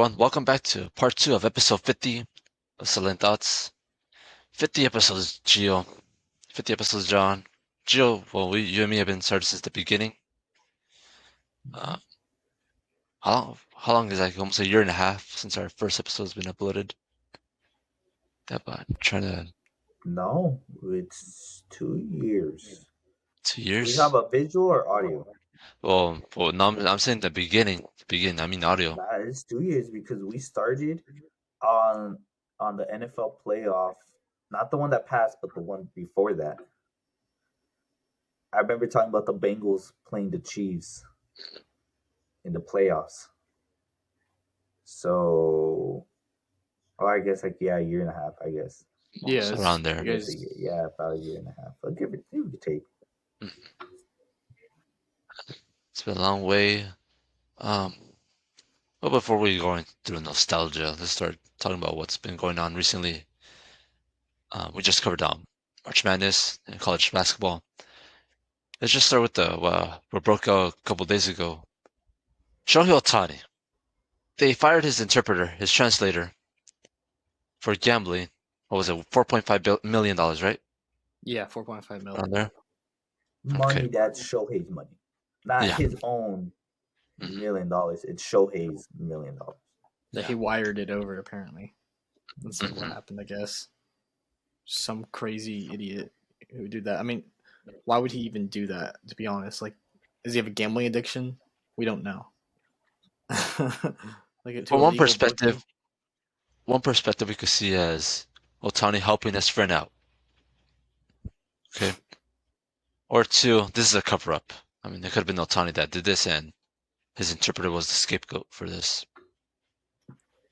everyone. Welcome back to part 2 of episode 50 of Silent Thoughts. 50 episodes, Gio. 50 episodes, John. Gio, well, you and me have been started since the beginning. Uh, how long is that? Almost a year and a half since our first episode has been uploaded. Yep, I'm trying to. No, it's 2 years. 2 We years? have a visual or audio. Well, no, I'm saying the beginning. The beginning, I mean audio. That is 2 years because we started on on the NFL playoff, not the one that passed, but the one before that. I remember talking about the Bengals playing the Chiefs in the playoffs. So, I guess a year and a half. I guess. It's Yes, around you there. I guess guys. yeah, about a year and a half. I'll give it a take. It's been a long way. Um, well, before we go through nostalgia, let's start talking about what's been going on recently. We just covered March Madness and college basketball. Let's just start with the what broke out a couple days ago. Shohei Ohtani. They fired his interpreter, his translator, for gambling. What was it? $4.5 million, right? Yeah, 4.5 Around million. there. Okay. Money that's Shohei's money, not Yeah. his own Mhm. $1 million. It's Shohei's $1 million. That he wired it over. Apparently, that's like what Mhm. happened. I guess some crazy idiot who did that. I mean, why would he even do that? To be honest, like, does he have a gambling addiction? We don't know. Like to From a legal bookie. one perspective we could see as Otani helping his friend out. Okay. Or two, this is a cover up. I mean, it could have been Otani that did this and his interpreter was the scapegoat for this.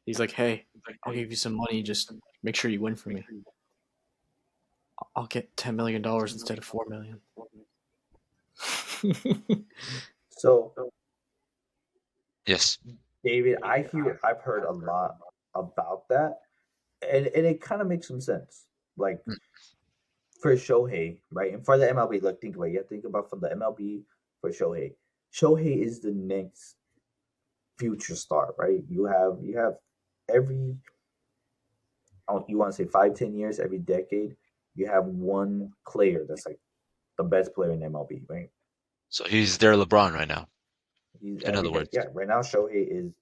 He's like, hey, I'll give you some money. Just make sure you win for me. I'll get $10 million instead of 4 million. So, Yes. David, I've heard a lot about that, and it kind of makes some sense. Like Mm. for Shohei, right, and for the MLB, like think about it. You have to think about from the MLB for Shohei. Shohei is the next future star, right? You have every you want to say 5, 10 years, every decade, you have one player that's like the best player in MLB, right? So he's their LeBron right now, He's in every other day. words. Yeah, right now Shohei is.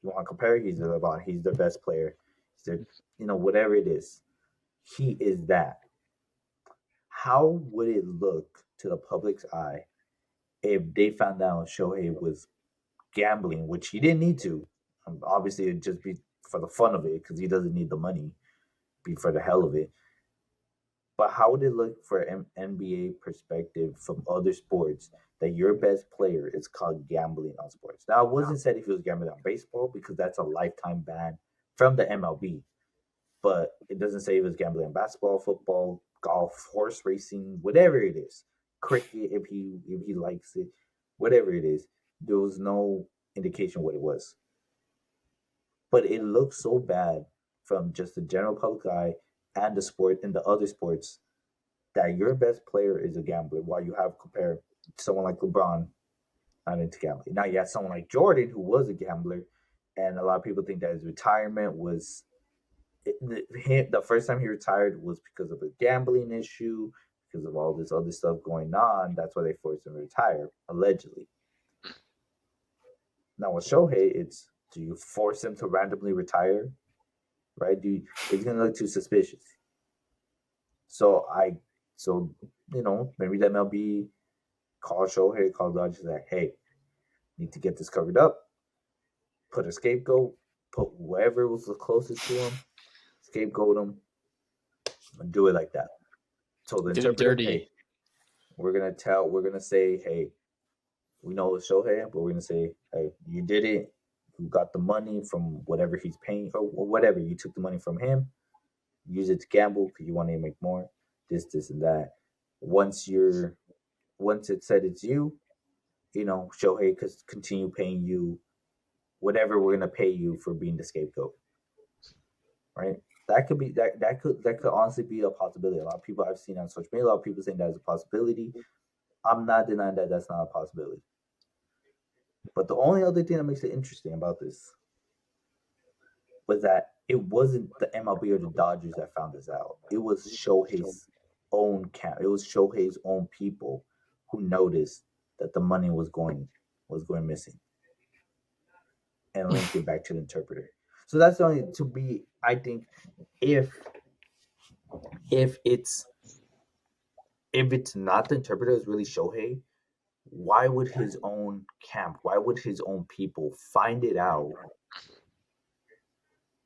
You want to compare? He's the LeBron. He's the best player. He's the whatever it is. He is that. How would it look to the public's eye if they found out Shohei was gambling, which he didn't need to? Obviously, it'd just be for the fun of it because he doesn't need the money, be for the hell of it. But how would it look for NBA perspective from other sports that your best player is caught gambling on sports? Now, it wasn't said if he was gambling on baseball because that's a lifetime ban from the MLB. But it doesn't say he was gambling on basketball, football, golf, horse racing, whatever it is, cricket if he likes it, whatever it is. There was no indication what it was, but it looks so bad from just the general public eye and the sport and the other sports that your best player is a gambler. While you have compared someone like LeBron not into gambling. Now you have someone like Jordan who was a gambler, and a lot of people think that his retirement was the first time he retired was because of a gambling issue, because of all this other stuff going on. That's why they forced him to retire, allegedly. Now with Shohei, it's do you force him to randomly retire? Right? It's gonna look too suspicious. So maybe the MLB call Shohei, call Dodgers like, hey, need to get this covered up. Put a scapegoat, put whoever was the closest to him, scapegoat him, and do it like that. So the Did him interpreter, dirty. hey, we're gonna say, hey, we know it's Shohei, but we're gonna say, hey, you did it. You got the money from whatever he's paying or whatever. You took the money from him, use it to gamble because you want to make more. This, and that. Once you're, once it said it's you, Shohei could continue paying you whatever we're gonna pay you for being the scapegoat, right? That could honestly be a possibility. A lot of people I've seen on social media, a lot of people saying that is a possibility. I'm not denying that that's not a possibility. But the only other thing that makes it interesting about this was that it wasn't the MLB or the Dodgers that found this out. It was Shohei's own camp. It was Shohei's own people who noticed that the money was going missing and linked it back to the interpreter. So that's only to be. I think if if it's if it's not the interpreter, it's really Shohei. Why would his own camp? Why would his own people find it out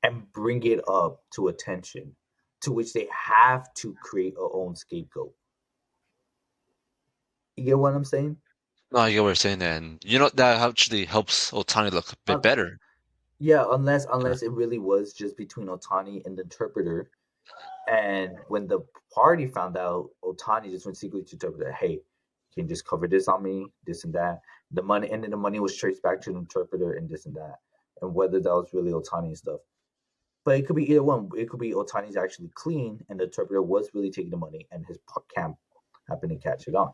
and bring it up to attention, to which they have to create a own scapegoat? You get what I'm saying? No, I get what you're saying, and that actually helps Otani look a bit Uh, better. yeah, unless Uh, unless it really was just between Otani and the interpreter. And when the party found out, Otani just went secretly to interpreter, hey, can you just cover this on me, this and that. The money, and then the money was traced back to the interpreter and this and that. And whether that was really Otani stuff. But it could be either one. It could be Otani's actually clean and the interpreter was really taking the money and his camp happened to catch it on.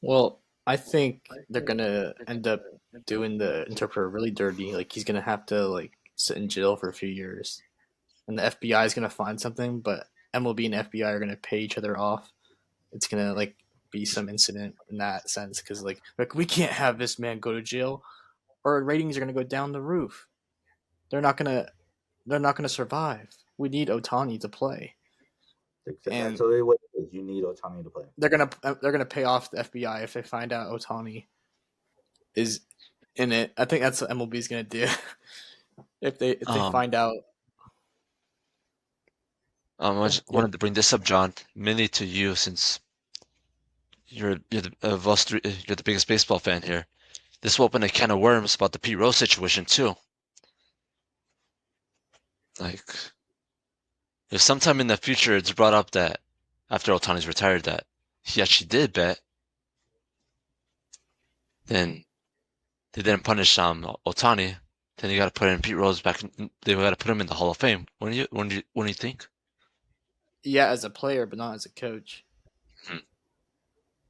Well, I think they're gonna end up doing the interpreter really dirty. Like he's gonna have to like sit in jail for a few years, and the FBI is gonna find something. But MLB and FBI are gonna pay each other off. It's gonna like be some incident in that sense because like we can't have this man go to jail, or our ratings are gonna go down the roof. They're not gonna they're not gonna survive. We need Otani to play, That's and what it is. You need Otani to play. they're gonna pay off the FBI if they find out Otani is in it. I think that's what MLB is gonna do if they Um, find out. I Yeah, just wanted to bring this up, John, mainly to you since you're the of us three, you're the biggest baseball fan here. This will open a can of worms about the Pete Rose situation too. Like, if sometime in the future it's brought up that after Otani's retired that he actually did bet, then they didn't punish Otani, then you got to put in Pete Rose back. They got to put him in the Hall of Fame. When do you think? yeah, as a player, but not as a coach. Hmm.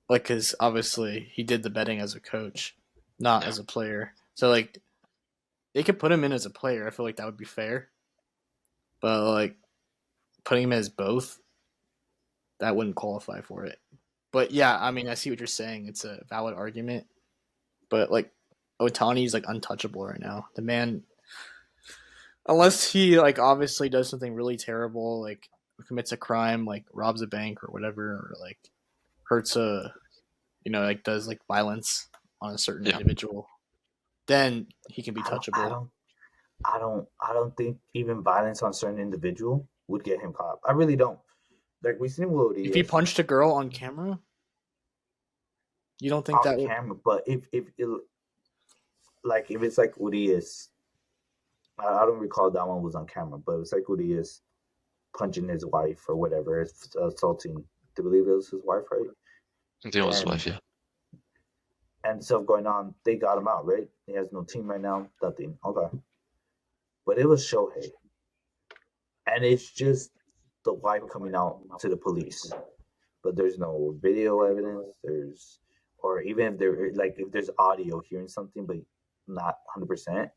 Like, because obviously he did the betting as a coach, not Yeah. as a player. So like they could put him in as a player. I feel like that would be fair. But like putting him as both, that wouldn't qualify for it. But yeah, I mean, I see what you're saying. It's a valid argument. But like Otani's like untouchable right now. The man, unless he like obviously does something really terrible, like commits a crime, like robs a bank or whatever, or like hurts a, like does like violence on a certain Yeah. individual, then he can be I don't I touchable. don't I don't think even violence on certain individual would get him caught. I really don't. Like we seen what he If he is punched a girl on camera, you don't think on that would? camera, but if it's like what he is, I don't recall that one was on camera, but it was like what he is punching his wife or whatever, assaulting. I believe it was his wife, right? I think it was his And wife. Yeah. stuff going on. They got him out, right? He has no team right now, nothing. Okay, but it was Shohei, and it's just the wife coming out to the police, but there's no video evidence. Or even if if there's audio hearing something, but not 100%,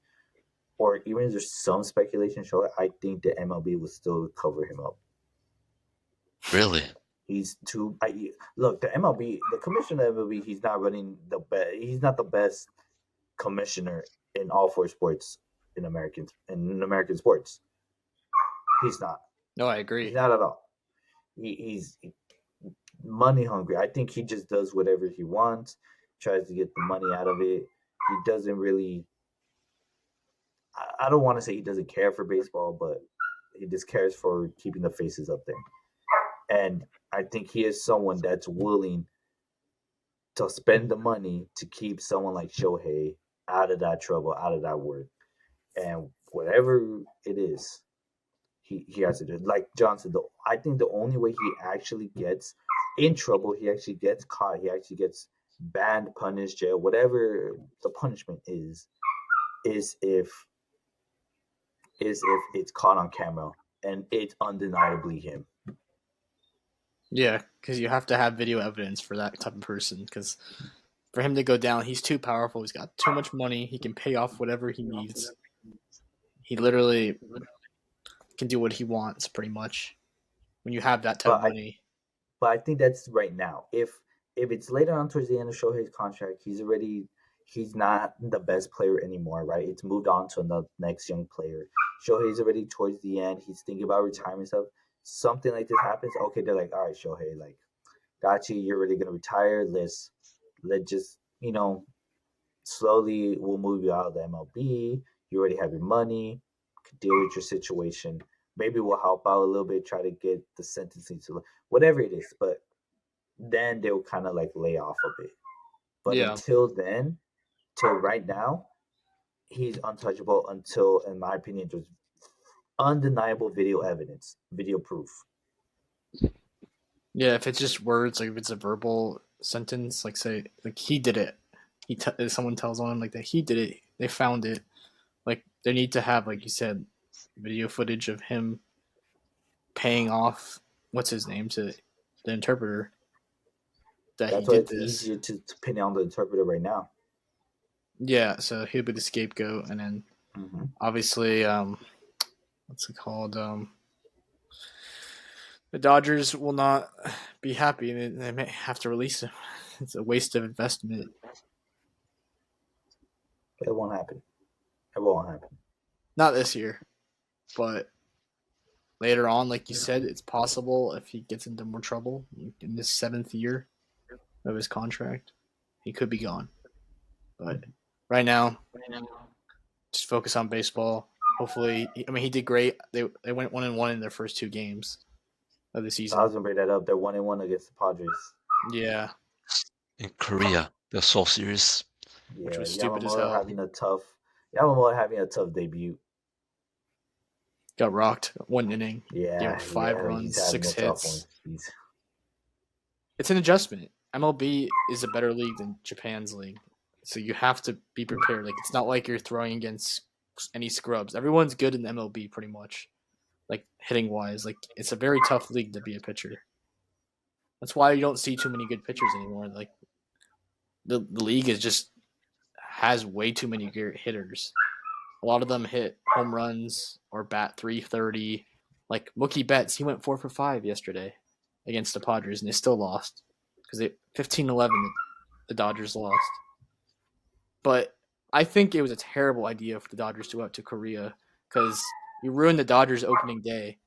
or even if there's some speculation showing, I think the MLB would still cover him up. Really? He's too. Look, the MLB, the commissioner of the MLB, he's not running the best. He's not the best commissioner in all four sports in American sports. He's not. No, I He's agree. not at all. He's money hungry. I think he just does whatever he wants, tries to get the money out of it. He doesn't really. I don't want to say he doesn't care for baseball, but he just cares for keeping the faces up there. And I think he is someone that's willing to spend the money to keep someone like Shohei out of that trouble, out of that work. And whatever it is, he has to do. Like John said, I think the only way he actually gets in trouble, he actually gets caught, he actually gets banned, punished, jail, whatever the punishment is if it's caught on camera and it's undeniably him. Yeah, because you have to have video evidence for that type of person. Because for him to go down, he's too powerful. He's got too much money. He can pay off whatever he needs. He literally can do what he wants, pretty much. When you have that type of But money, I think that's right now. If it's later on towards the end of Shohei's contract, he's not the best player anymore, right? It's moved on to the next young player. Shohei's already towards the end. He's thinking about retirement stuff. Something like this happens. Okay, they're like, all right, Shohei, like, got you. You're really gonna retire. Let's just slowly we'll move you out of the MLB. You already have your money. Could deal with your situation. Maybe we'll help out a little bit. Try to get the sentencing to whatever it is, but then they'll kind of like lay off a bit. But yeah, until then, till right now, he's untouchable until, in my opinion, there's undeniable video evidence, video proof. yeah. If it's just words, like if it's a verbal sentence, like say, like he did it. Someone tells on him like that he did it. They found it. Like they need to have, like you said, video footage of him paying off what's his name to the interpreter that he That's why did it's this. easier to pin it on the interpreter right now. Yeah, so he'll be the scapegoat, and then obviously, what's it called? The Dodgers will not be happy, and they may have to release him. It's a waste of investment. It won't happen. It won't happen. Not this year, but later on, like you said, it's possible if he gets into more trouble in this 7th year of his contract, he could be gone. But right now, just focus on baseball. Hopefully, I mean, he did great. They went 1-1 in their first 2 games of the season. I was gonna bring that up. They're 1-1 against the Padres. Yeah, In Korea, the Seoul series. Yeah, which was stupid as hell. Yamamoto having a tough debut. Got rocked 1 inning. Yeah, 5 runs, he's having 6 a tough hits. one. It's an adjustment. MLB is a better league than Japan's league, so you have to be prepared. Like it's not like you're throwing against any scrubs. Everyone's good in the MLB pretty much, like hitting wise. Like it's a very tough league to be a pitcher. That's why you don't see too many good pitchers anymore. Like the league is just has way too many good hitters. A lot of them hit home runs or bat 330. Like Mookie Betts, he went 4 for 5 yesterday against the Padres, and they still lost because they 15-11. The Dodgers lost. But I think it was a terrible idea for the Dodgers to go out to Korea because you ruined the Dodgers opening day,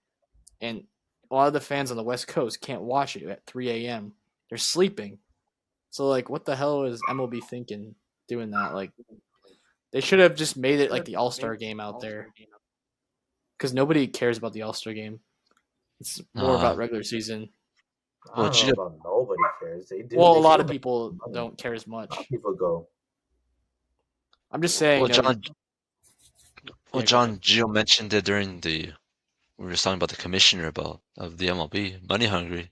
and a lot of the fans on the West Coast can't watch it at 3 a.m. They're sleeping. So, like, what the hell is MLB thinking doing that? Like, they should have just made it like the All-Star game out there because nobody cares about the All-Star game. It's more about regular season. I don't know about nobody cares. They do. Well, They a lot should of people don't care as A lot much. of people go. I'm just saying. Well, John Gio mentioned it during we were talking about the commissioner of the MLB, money hungry.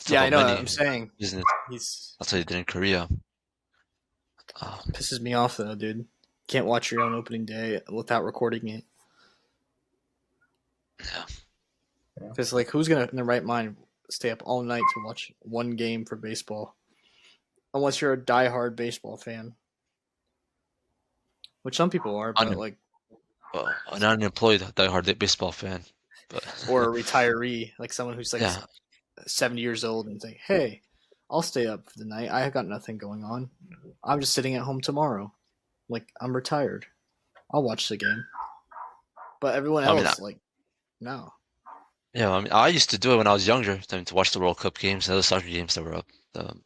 Yeah, I know. Money, I'm saying business. he's. That's what he did in Korea. Pisses me off though, dude. Can't watch your own opening day without recording it. Yeah. Because like, who's gonna in their right mind stay up all night to watch one game for baseball? Unless you're a diehard baseball fan, which some people are, but like, well, an unemployed diehard baseball fan, but or a retiree, like someone who's like 70 years old and think, "Hey, I'll stay up for the night. I got nothing going on. I'm just sitting at home tomorrow. Like I'm retired. I'll watch the game." But everyone else, no. Yeah, I mean, I used to do it when I was younger, to watch the World Cup games and other soccer games that were up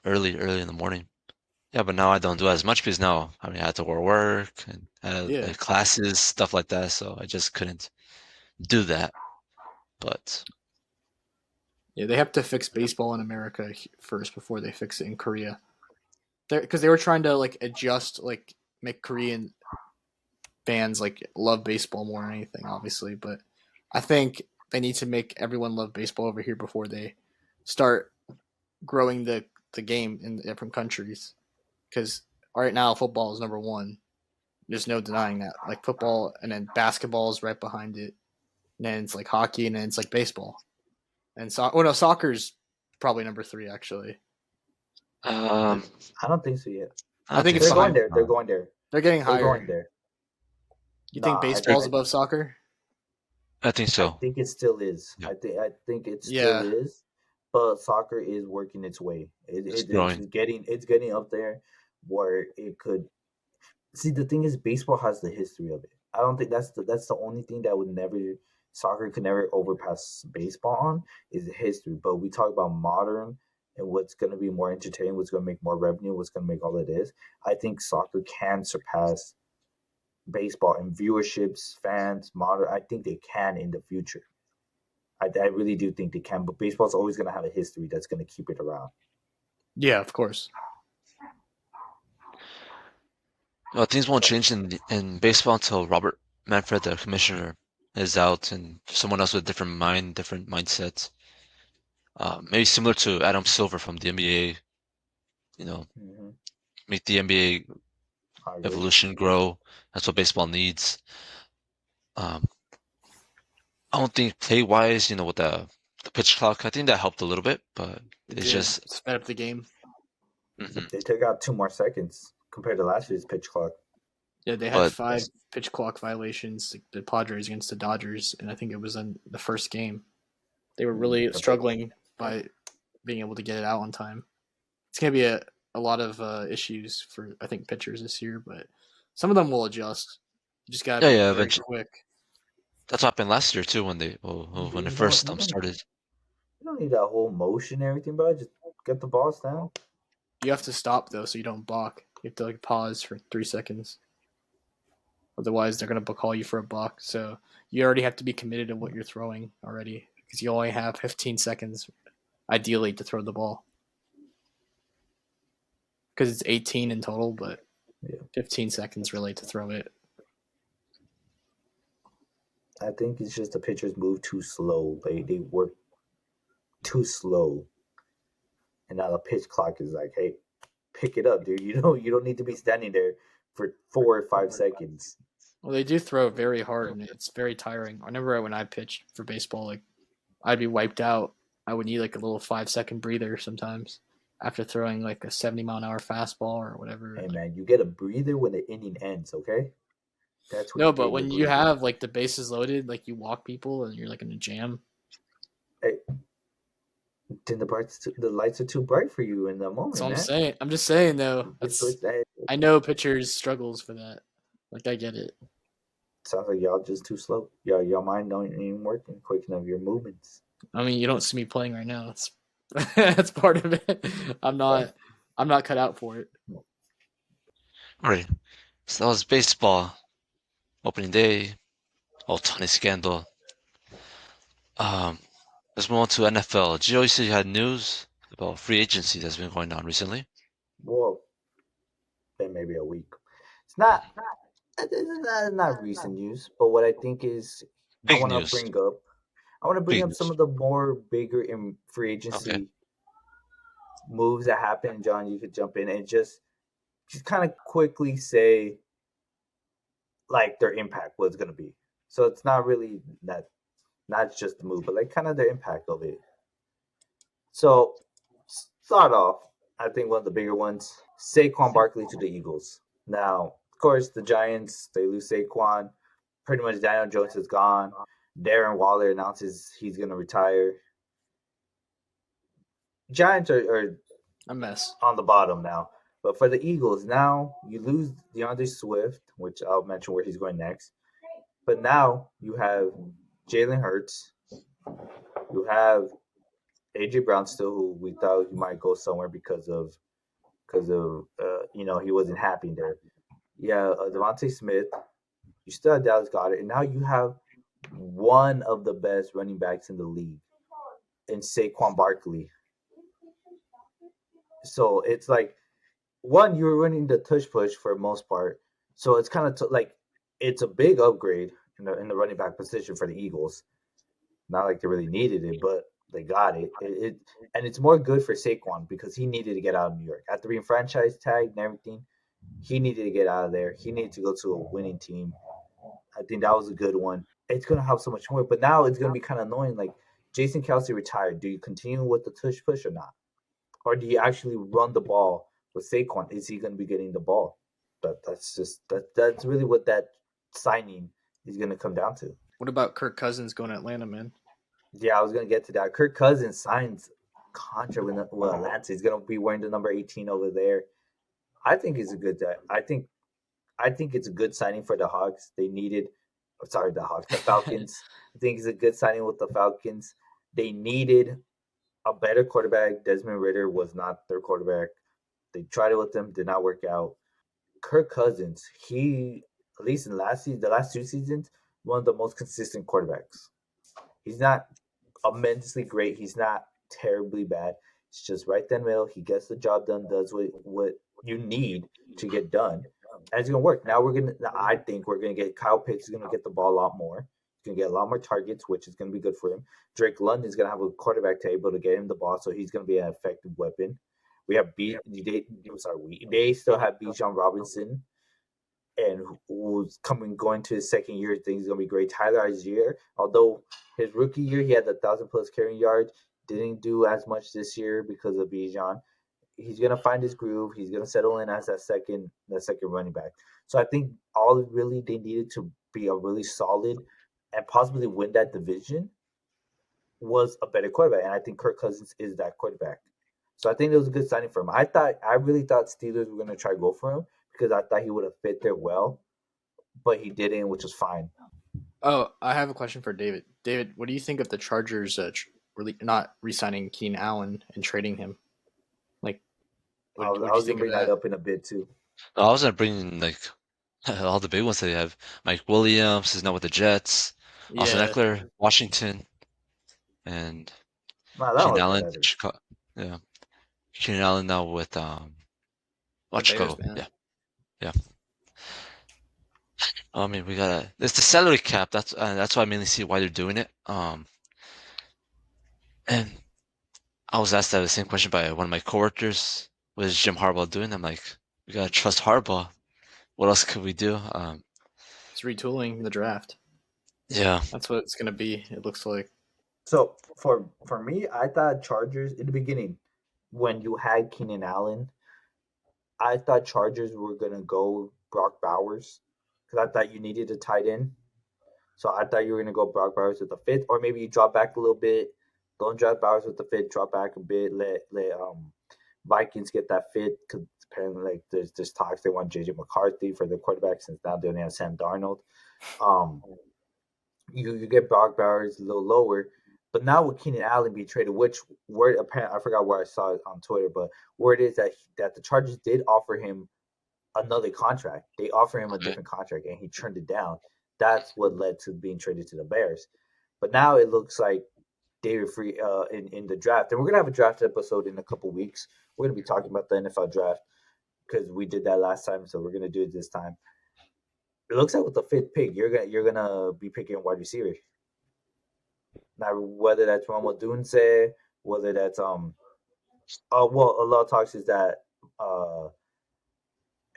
early in the morning. Yeah, but now I don't do it as much because now, I mean, I had to work and like, classes, stuff like that, so I just couldn't do that. But yeah, they have to fix baseball in America first before they fix it in Korea. Because they were trying to like adjust, like make Korean fans like love baseball more than anything, obviously. But I think they need to make everyone love baseball over here before they start growing the game in different countries. Because right now football is number one. There's no denying that. Like football, and then basketball is right behind it. And then it's like hockey, and then it's like baseball. And soccer's probably number 3 actually. I don't think so yet. I don't think think it's They're so. going behind. there. They're going there. They're getting They're higher. going there. You think Nah, baseball's above soccer? I think I so. think it still is. Yeah, I think it still Yeah. is, but soccer is working its way. it's It's growing. getting up there where it could. See, the thing is, baseball has the history of it. I don't think that's the only thing that would never soccer could never overpass baseball on is the history. But we talk about modern and what's going to be more entertaining, what's going to make more revenue, what's going to make all it is. I think soccer can surpass baseball in viewerships, fans, modern. I think they can in the future. I really do think they can, but baseball's always going to have a history that's going to keep it around. Yeah, of course. Well, things won't change in baseball until Robert Manfred, the commissioner, is out, and someone else with a different mind, different mindset. Maybe similar to Adam Silver from the NBA. You know, Mm-hmm. make the NBA I agree. evolution grow. That's what baseball needs. Um, I don't think play wise, with the pitch clock, I think that helped a little bit, but It it's did. just Sped up the game. mhm. They took out 2 more seconds compared to last year's pitch clock. Yeah, they had But 5 pitch clock violations, the Padres against the Dodgers, and I think it was in the first game. They were really struggling by being able to get it out on time. It's going to be a lot of issues for, I think, pitchers this year, but some of them will adjust. You just got to yeah, be yeah, very eventually quick. that's what happened last year too when it first You started. don't need that whole motion and everything, bro. Just get the balls down. You have to stop, though, so you don't balk. You have to pause for 3 seconds. Otherwise, they're going to call you for a balk. So you already have to be committed to what you're throwing already because you only have 15 seconds, ideally, to throw the ball. Because it's 18 in total, but 15 seconds really to throw it. I think it's just the pitchers move too slow. They work too slow, and now the pitch clock is like, hey, pick it up, dude. You don't need to be standing there for 4 or 5 seconds. Well, they do throw very hard, and it's very tiring. I remember when I pitched for baseball, I'd be wiped out. I would need a little 5-second breather sometimes after throwing a 70-mile-an-hour fastball or whatever. Hey man, you get a breather when the inning ends, okay? That's when No, you but get your when you breather. have the bases loaded, you walk people and you're in a jam. Hey, then the lights are too bright for you in the That's moment, what I'm man. saying. I'm just saying though. That I know pitchers struggles for that. I get it. sounds like y'all just too slow. Your mind don't even working quick enough. Your movements. I mean, you don't see me playing right now. That's part of it. I'm not cut out for it. All right, so that was baseball opening day, Ohtani scandal. Um, let's move on to NFL. Gio, you said you had news about free agency that's been going on recently. Well, then maybe a week. It's not recent news, but what I think is I Big want to news. bring up. I want to bring Big up some news. of the more bigger in free Okay. agency moves that happened. John, you could jump in and just kind of quickly say their impact was going to be. So it's not really that, not just the move, but kind of the impact of it. So start off, I think one of the bigger ones, Saquon Barkley to the Eagles. Now, of course, the Giants, they lose Saquon. Pretty much Daniel Jones is gone. Darren Waller announces he's going to retire. Giants are A mess. on the bottom now. But for the Eagles, now you lose DeAndre Swift, which I'll mention where he's going next. But now you have Jalen Hurts. You have AJ Brown still, who we thought he might go somewhere because of he wasn't happy there. Yeah, Devontae Smith. You still have Dallas Goddard, and now you have one of the best running backs in the league in Saquon Barkley. So it's one, you're running the tush push for the most part. So it's kind of it's a big upgrade in the running back position for the Eagles. Not like they really needed it, but they got it. And it's more good for Saquon because he needed to get out of New York after being franchise tagged and everything. He needed to get out of there. He needed to go to a winning team. I think that was a good one. It's gonna have so much more, but now it's gonna be kind of annoying. Jason Kelsey retired. Do you continue with the tush push or not, or do you actually run the ball with Saquon. Is he going to be getting the ball? That's really what that signing is going to come down to. What about Kirk Cousins going to Atlanta, man? Yeah, I was going to get to that. Kirk Cousins signs contract with Atlanta. He's going to be wearing the number 18 over there. I think it's a good. I think it's a good signing for the Hawks. They needed, sorry, the Falcons. I think it's a good signing with the Falcons. They needed a better quarterback. Desmond Ritter was not their quarterback. They tried it with him, did not work out. Kirk Cousins, he, at least in the last 2 seasons, one of the most consistent quarterbacks. He's not immensely great. He's not terribly bad. It's just right down the middle. He gets the job done, does what you need to get done. And it's gonna work. I think we're gonna get Kyle Pitts is gonna get the ball a lot more. He's gonna get a lot more targets, which is gonna be good for him. Drake London is gonna have a quarterback to able to get him the ball, so he's gonna be an effective weapon. We have they still have Bijan Robinson, and who's going to his second year. I think he's gonna be great. Tyler Algier, although his rookie year he had 1,000+ carrying yards, didn't do as much this year because of Bijan. He's gonna find his groove. He's gonna settle in as that second running back. So I think all really they needed to be a really solid and possibly win that division was a better quarterback, and I think Kirk Cousins is that quarterback. So I think it was a good signing for him. I really thought Steelers were gonna try to go for him because I thought he would have fit there well, but he didn't, which was fine. Oh, I have a question for David. David, what do you think of the Chargers really not re-signing Keenan Allen and trading him? Like, I what do you was think gonna of bring that that? up in a bit too. I was gonna bring in like all the big ones that they have. Mike Williams is now with the Jets. Austin Yeah, Eckler, Washington, and Wow, that Keenan was Allen, better. Chicago. Yeah, Keenan Allen now with the Bears, Chicago. man. Yeah, yeah. I mean, we gotta. It's the salary cap. That's why I mainly see why they're doing it. And I was asked that the same question by one of my coworkers. What is Jim Harbaugh doing? I'm like, we gotta trust Harbaugh. What else could we do? It's retooling the draft. Yeah, That's what it's gonna be. It looks like. So for me, I thought Chargers in the beginning when you had Keenan Allen, I thought Chargers were gonna go Brock Bowers because I thought you needed a tight end. So I thought you were gonna go Brock Bowers with the fifth, or maybe you drop back a little bit. Don't draft Bowers with the fifth. Drop back a bit. Let Vikings get that fit because apparently like there's talks they want JJ McCarthy for the quarterback since now they only have Sam Darnold. Um, you get Brock Bowers a little lower. But now with Keenan Allen being traded, which word apparently I forgot where I saw it on Twitter, but word is that the Chargers did offer him another contract. They offer him a okay. different contract, and he turned it down. That's what led to being traded to the Bears. But now it looks like David Free in the draft, and we're gonna have a draft episode in a couple weeks. We're gonna be talking about the NFL draft because we did that last time, so we're gonna do it this time. It looks like with the fifth pick, you're gonna be picking wide receiver. Now, whether that's Roma Dunce, whether that's well, a lot of talks is that uh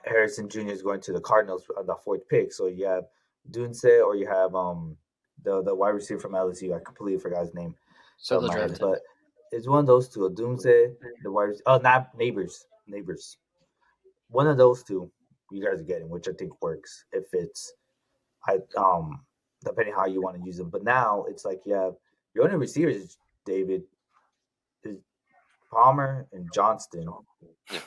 Harrison Jr. is going to the Cardinals on the fourth pick. So you have Dunce or you have the wide receiver from LSU. I completely forgot his name So out of they'll my draft head, him. but it's one of those two. Dunce, the wide receiver. Oh, not neighbors. One of those two you guys are getting, which I think works if it's I depending how you want to use them. But now it's like you have your only receivers, David, is Palmer and Johnston. Yeah.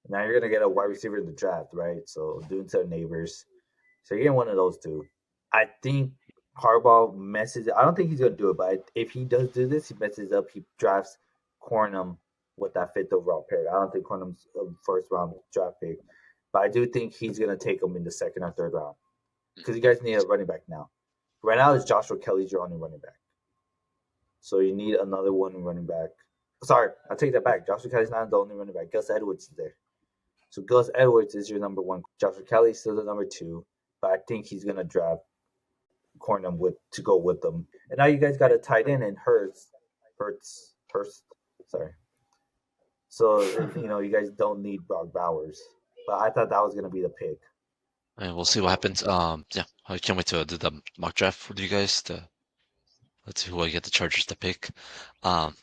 Now you're gonna get a wide receiver in the draft, right? So doing some neighbors. So you're getting one of those two. I think Harbaugh messes. I don't think he's gonna do it, but if he does do this, he messes up. He drafts Cornum with that fifth overall pick. I don't think Cornum's a first round draft pick, but I do think he's gonna take him in the second or third round because you guys need a running back now. Right now, it's Joshua Kelly's your only running back, so you need another one running back. Sorry, I take that back. Joshua Kelly's not the only running back. Gus Edwards is there. So Gus Edwards is your number one. Joshua Kelly's still the number two, but I think he's gonna draft Cornum with to go with them. And now you guys got a tight end in Hurst. Sorry. So you guys don't need Brock Bowers, but I thought that was gonna be the pick. And we'll see what happens. Yeah, I can't wait to do the mock draft with you guys. Let's see who I get the Chargers to pick. Um,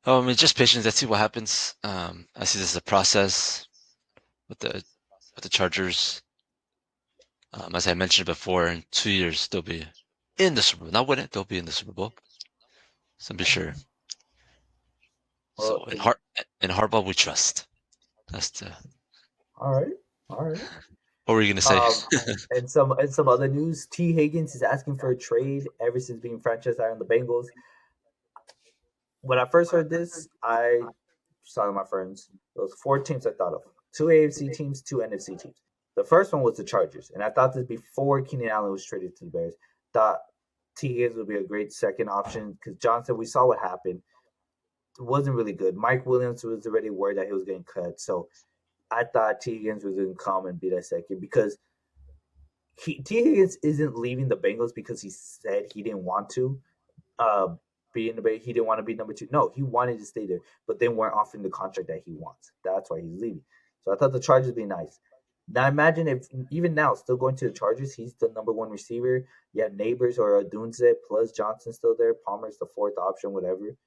Oh, I mean, just patience. Let's see what happens. I see this as a process with the Chargers. As I mentioned before, in 2 years they'll be in the Super Bowl. Not win it, they'll be in the Super Bowl. So be sure. Well, So in hardball we trust. That's the. all right, all right. What were you gonna say? Um, and some other news, T. Higgins is asking for a trade ever since being franchised out on the Bengals. When I first heard this, I was talking to my friends. There was 4 teams I thought of: 2 AFC teams, 2 NFC teams. The first one was the Chargers, and I thought this before Keenan Allen was traded to the Bears. Thought T. Higgins would be a great second option because Johnson. We saw what happened. It wasn't really good. Mike Williams was already worried that he was getting cut, so I thought T. Higgins was going to come and be that second because T. Higgins isn't leaving the Bengals because he said he didn't want to uh, be in the Bay. He didn't want to be number 2. No, he wanted to stay there, but they weren't offering the contract that he wants. That's why he's leaving. So I thought the Chargers would be nice. Now imagine if even now, still going to the Chargers, he's the number 1 receiver. You have Neighbors or Dunze plus Johnson still there. Palmer's the 4th option, whatever.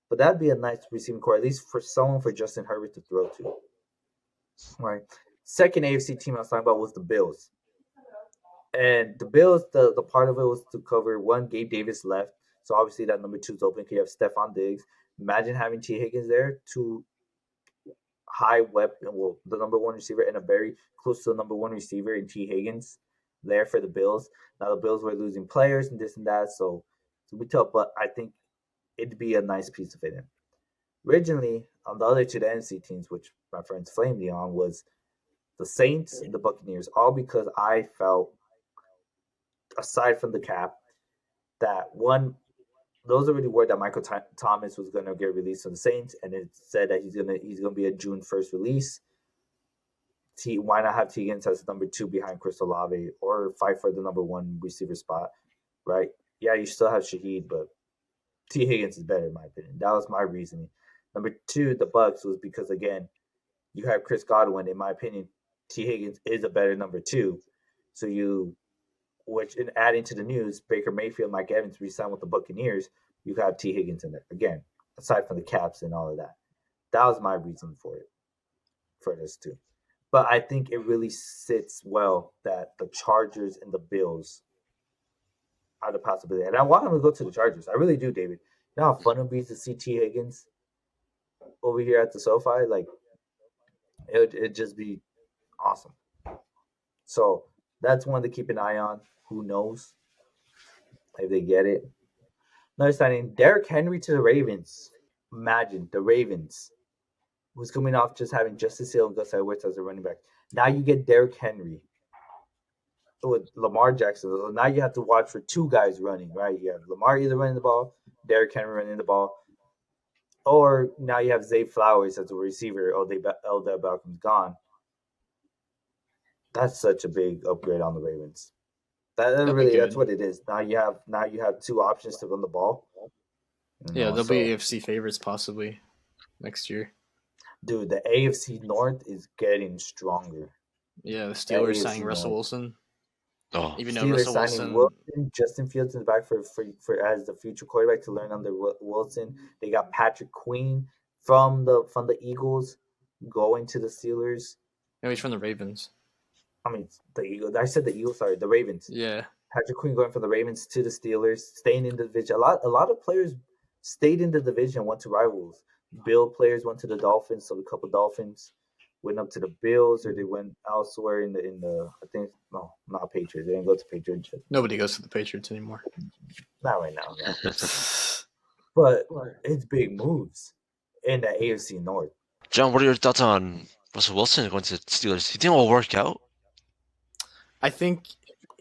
But that'd be a nice receiving core, at least for someone for Justin Herbert to throw to. Right. Second AFC team I was talking about was the Bills. And the Bills, the part of it was to cover one. Gabe Davis left, so obviously that number 2 is open. You have Stephon Diggs. Imagine having T. Higgins there, 2 high weapon, well, the number 1 receiver and a very close to the number 1 receiver in T. Higgins there for the Bills. Now the Bills were losing players and this and that, so we tough. But I think it'd be a nice piece to fit in. Originally, on the other 2 the NFC teams, which my friends flamed me on, was the Saints and the Buccaneers, all because I felt, aside from the cap, that one, those already were that Michael Thomas was going to get released from the Saints, and it said that he's gonna be a June 1st release. Why not have T. Higgins as number 2 behind Chris Olave or fight for the number 1 receiver spot, right? Yeah, you still have Shaheed, but T. Higgins is better in my opinion. That was my reasoning. Number 2, the Bucks, was because again, you have Chris Godwin. In my opinion, T. Higgins is a better number 2. So which in adding to the news, Baker Mayfield, Mike Evans re-signed with the Buccaneers. You have T. Higgins in there again, aside from the caps and all of that. That was my reason for it, for this too. But I think it really sits well that the Chargers and the Bills are the possibility. And I want him to go to the Chargers. I really do, David. You know how fun it would be to see T. Higgins over here at the SoFi? Like, it'd just be awesome. So that's one to keep an eye on. Who knows if they get it? Another signing, Derrick Henry to the Ravens. Imagine the Ravens, who's coming off just having Justice Hill and Gus Edwards as a running back. Now you get Derrick Henry with Lamar Jackson. So now you have to watch for 2 guys running, right? You have Lamar either running the ball, Derrick Henry running the ball, or now you have Zay Flowers as a receiver. Odell Beckham's gone. That's such a big upgrade on the Ravens. That's what it is. Now you have 2 options to run the ball. Yeah, they'll be AFC favorites possibly next year. Dude, the AFC North is getting stronger. Yeah, the Steelers signing Russell Wilson. Oh, even though Russell Wilson, Justin Fields in the back for as the future quarterback to learn under Wilson. They got Patrick Queen from the Eagles going to the Steelers. No, he's from the Ravens. I mean, the Eagles. I said the Eagles. Sorry, the Ravens. Yeah. Patrick Queen going from the Ravens to the Steelers, staying in the division. A lot of players stayed in the division, went to rivals. Bill players went to the Dolphins, so a couple Dolphins went up to the Bills, or they went elsewhere in the I think no, not Patriots. They didn't go to Patriots. Nobody goes to the Patriots anymore. Not right now. No. But it's big moves in the AFC North. John, what are your thoughts on Russell Wilson going to the Steelers? You think it will work out? I think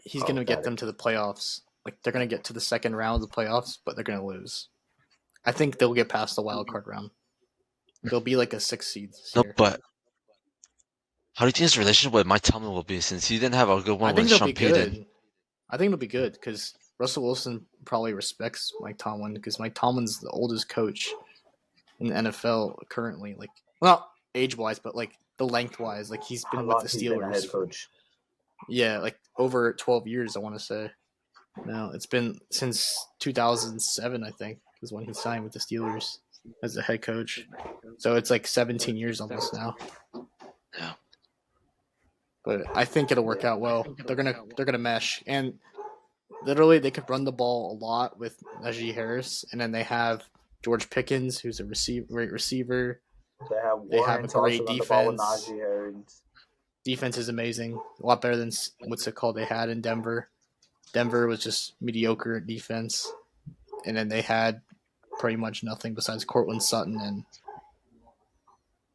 he's going to get them to the playoffs. Like, they're going to get to the second round of the playoffs, but they're going to lose. I think they'll get past the wild card round. They'll be like a 6 seed this year. But how do you think his relationship with Mike Tomlin will be, since he didn't have a good one with Sean Payton? I think it'll be good because Russell Wilson probably respects Mike Tomlin because Mike Tomlin's the oldest coach in the NFL currently. Like, well, not age-wise, but like the length-wise. Like, he's been with the Steelers. Head coach. Yeah, like over 12 years, I want to say. No, it's been since 2007, I think, is when he signed with the Steelers. as a head coach. So it's like 17 years almost now. Yeah. But I think it'll work out well. They're gonna mesh, and literally they could run the ball a lot with Najee Harris, and then they have George Pickens, who's a great receiver. They have They have Warren a to also great run the ball with defense. Najee Harris. Defense is amazing, a lot better than what's it called they had in Denver. Denver was just mediocre at defense, and then they had pretty much nothing besides Cortland Sutton, and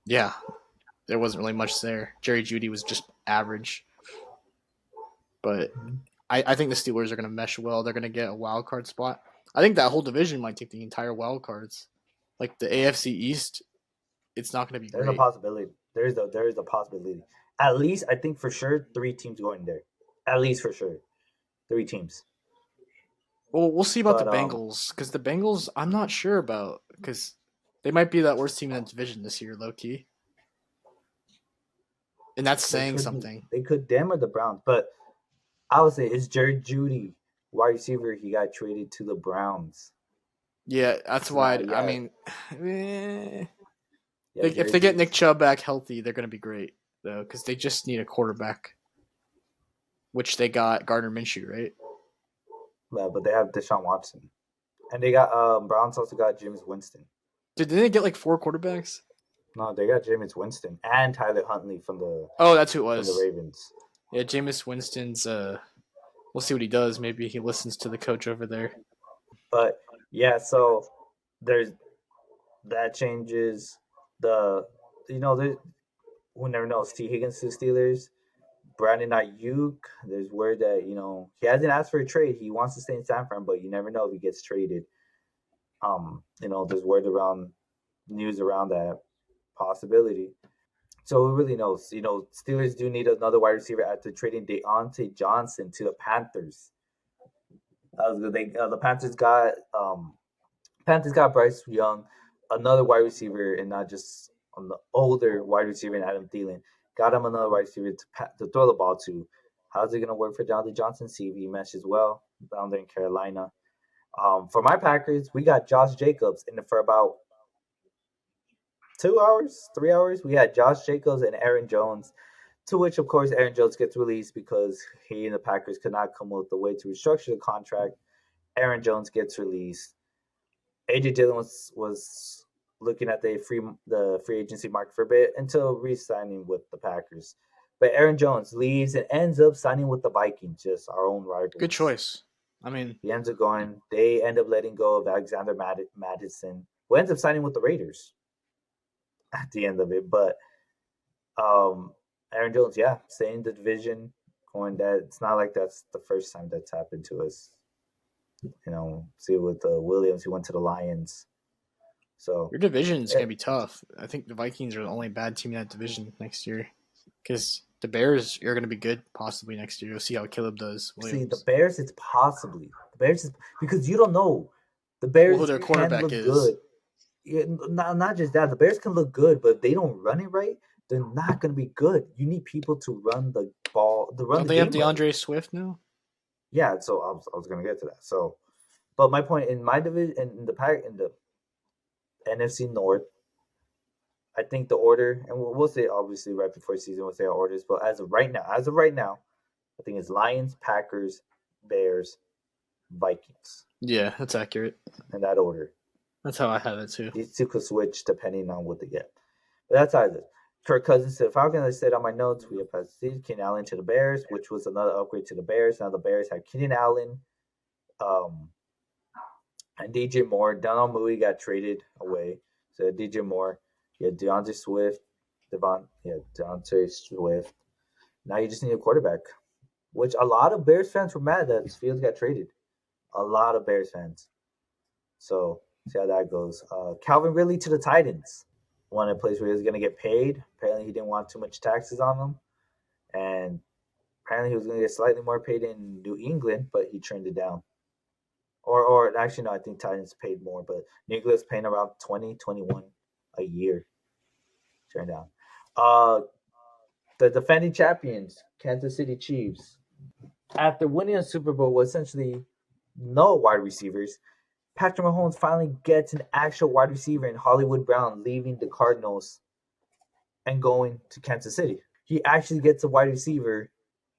yeah, there wasn't really much there. Jerry Jeudy was just average, but I think the Steelers are going to mesh well. They're going to get a wild card spot. I think that whole division might take the entire wild cards. Like the AFC East, it's not going to be There's a great. possibility. There is a possibility. At least I think for sure 3 teams going there. At least for sure, 3 teams. Well, we'll see about the But Bengals because the Bengals I'm not sure about because they might be that worst team in the division this year, low key, and that's saying something. They could them or the Browns, but I would say it's Jerry Jeudy, wide receiver. He got traded to the Browns. Yeah, that's why. Yeah. I mean, Yeah, if they get Nick Chubb back healthy, they're going to be great though because they just need a quarterback, which they got Gardner Minshew, right? Yeah, but they have Deshaun Watson, and they got Browns also got Jameis Winston. Didn't they get like 4 quarterbacks? No, they got Jameis Winston and Tyler Huntley from the that's who it was. from the Ravens. Yeah, Jameis Winston's. We'll see what he does. Maybe he listens to the coach over there. But yeah, so there's that changes the who never knows. T. Higgins to Steelers, Brandon Ayuk. There's word that he hasn't asked for a trade. He wants to stay in San Fran, but you never know if he gets traded. There's word around news around that possibility. So who really knows? Steelers do need another wide receiver after trading Deontay Johnson to the Panthers. That was good. The Panthers got Bryce Young, another wide receiver, and not just on the older wide receiver in Adam Thielen. Got him another wide receiver to throw the ball to. How's it going to work for Deontay Johnson? See if he meshes well down there in Carolina. For my Packers, we got Josh Jacobs in for about 2 hours, 3 hours. We had Josh Jacobs and Aaron Jones, to which, of course, Aaron Jones gets released because he and the Packers could not come up with a way to restructure the contract. Aaron Jones gets released. AJ Dillon was looking at the free agency market for a bit until re-signing with the Packers. But Aaron Jones leaves and ends up signing with the Vikings, just our own rivals. Good choice. I mean, he ends up going. They end up letting go of Alexander Madison, who ends up signing with the Raiders at the end of it. But Aaron Jones, yeah, staying in the division, going that it's not like that's the first time that's happened to us. See with Williams, he went to the Lions. So your division is gonna be tough. I think the Vikings are the only bad team in that division next year, because the Bears are gonna be good possibly next year. We'll see how Caleb does. Williams. See the Bears, it's possibly the Bears is because you don't know the Bears who their quarterback can look is. good. Yeah, not just that, the Bears can look good, but if they don't run it right, they're not going to be good. You need people to run the ball. Don't they have DeAndre Swift now? Yeah, so I was going to get to that. So, but my point in my division in the NFC North, I think the order, and we'll say obviously right before season we'll say our orders, but as of right now, I think it's Lions, Packers, Bears, Vikings. Yeah, that's accurate. In that order. That's how I have it too. These two could switch depending on what they get. But that's how it is. Kirk Cousins to the Falcons. I said on my notes, we have Keenan Allen to the Bears, which was another upgrade to the Bears. Now the Bears have Keenan Allen, and DJ Moore. Donald Mui got traded away. So DJ Moore. You had DeAndre Swift, DeAndre Swift. Now you just need a quarterback, which a lot of Bears fans were mad that Fields got traded. A lot of Bears fans. So see how that goes. Calvin Ridley to the Titans. One of the places where he was going to get paid. Apparently, he didn't want too much taxes on him. And apparently, he was going to get slightly more paid in New England, but he turned it down. Or actually, no, I think Titans paid more, but New England's paying around 20, 21 a year. Turned down. The defending champions, Kansas City Chiefs, after winning a Super Bowl with essentially no wide receivers, Patrick Mahomes finally gets an actual wide receiver in Hollywood Brown, leaving the Cardinals and going to Kansas City. He actually gets a wide receiver.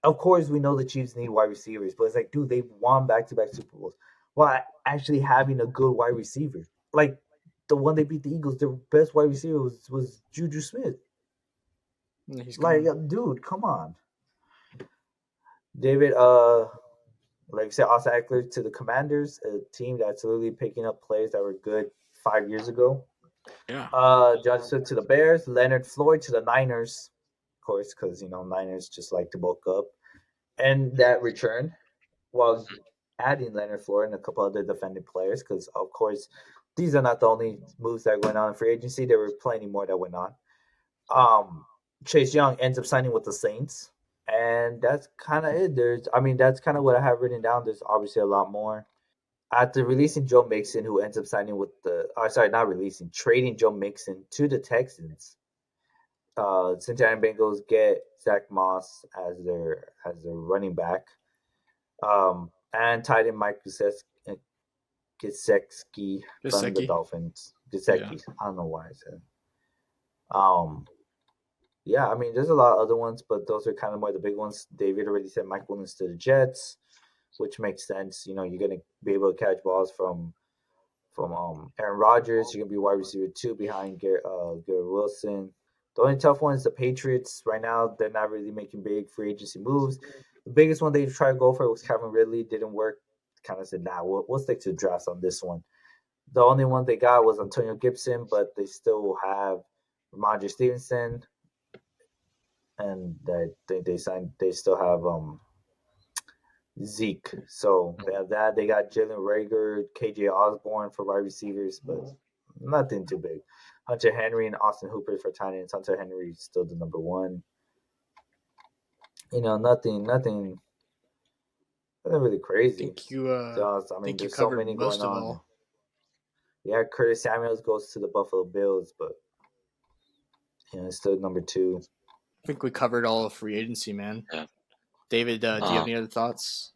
Of course, we know the Chiefs need wide receivers, but it's like, dude, they've won back-to-back Super Bowls while actually having a good wide receiver. Like the one they beat the Eagles, their best wide receiver was Juju Smith. He's Like, gone. dude, come on. David, like I said, Austin Eckler to the Commanders, a team that's literally picking up players that were good 5 years ago. Yeah. John Smith to the Bears, Leonard Floyd to the Niners, of course, because Niners just like to bulk up, and that return while adding Leonard Floyd and a couple other defending players, because of course these are not the only moves that are going on in free agency. There were plenty more that went on. Chase Young ends up signing with the Saints, and that's kind of it. That's kind of what I have written down. There's obviously a lot more. After releasing Joe Mixon, who ends up signing with not releasing, trading Joe Mixon to the Texans. Cincinnati Bengals get Zach Moss as their running back, and tight end Mike Gesicki from the Gesicki. Dolphins. Yeah. Gesicki, I don't know why I said. Yeah, there's a lot of other ones, but those are kind of more the big ones. David already said Mike Williams to the Jets, which makes sense. You're gonna be able to catch balls from Aaron Rodgers. You're gonna be wide receiver 2 behind Garrett Wilson. The only tough one is the Patriots. Right now, they're not really making big free agency moves. The biggest one they tried to go for was Kevin Ridley. Didn't work. Kind of said, nah, we'll stick to the drafts on this one. The only one they got was Antonio Gibson, but they still have Ramondre Stevenson, and they signed. They still have Zeke. So they have that. They got Jalen Rager, KJ Osborne for wide receivers, but nothing too big. Hunter Henry and Austin Hooper for tight ends. Hunter Henry is still the number one. Nothing really crazy. Think you There's so covered many going most of on. all. Yeah, Curtis Samuels goes to the Buffalo Bills, but it's still number 2. I think we covered all of free agency, man. Yeah. David, do you have any other thoughts?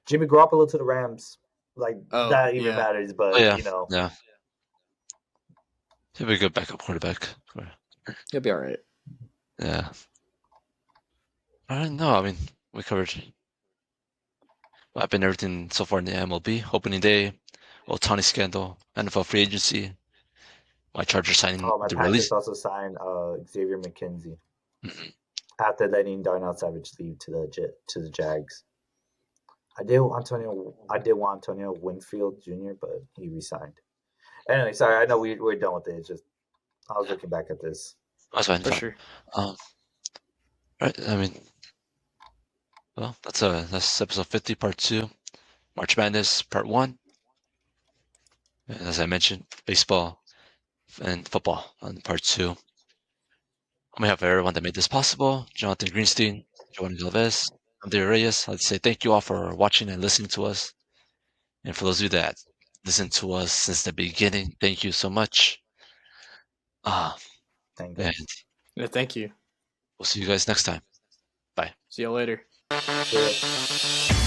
Jimmy Garoppolo to the Rams. Like, Oh, that even yeah. matters, Oh but yeah, yeah. He'll be a good backup quarterback. He'll be all right. Yeah. I don't know. We covered what happened, everything so far in the MLB opening day, Ohtani scandal, NFL free agency, my Chargers signing my the Packers release. also signed Xavier McKenzie Mhm. after letting Darnell Savage leave to the Jags. I did want Antonio Winfield Jr., but he resigned. Anyway, sorry, I know we're done with it. It's just I was looking back at this. That's fine, For fine. sure. Right. Well, that's episode 50, part 2, March Madness, part 1. And as I mentioned, baseball and football on part 2. On behalf of everyone that made this possible, Jonathan Greenstein, Joan Galvez, Andre Reyes, I'd say thank you all for watching and listening to us. And for those of you that listened to us since the beginning, thank you so much. Thank And you. Yeah, thank you. we'll see you guys next time. Bye. See you later. See ya.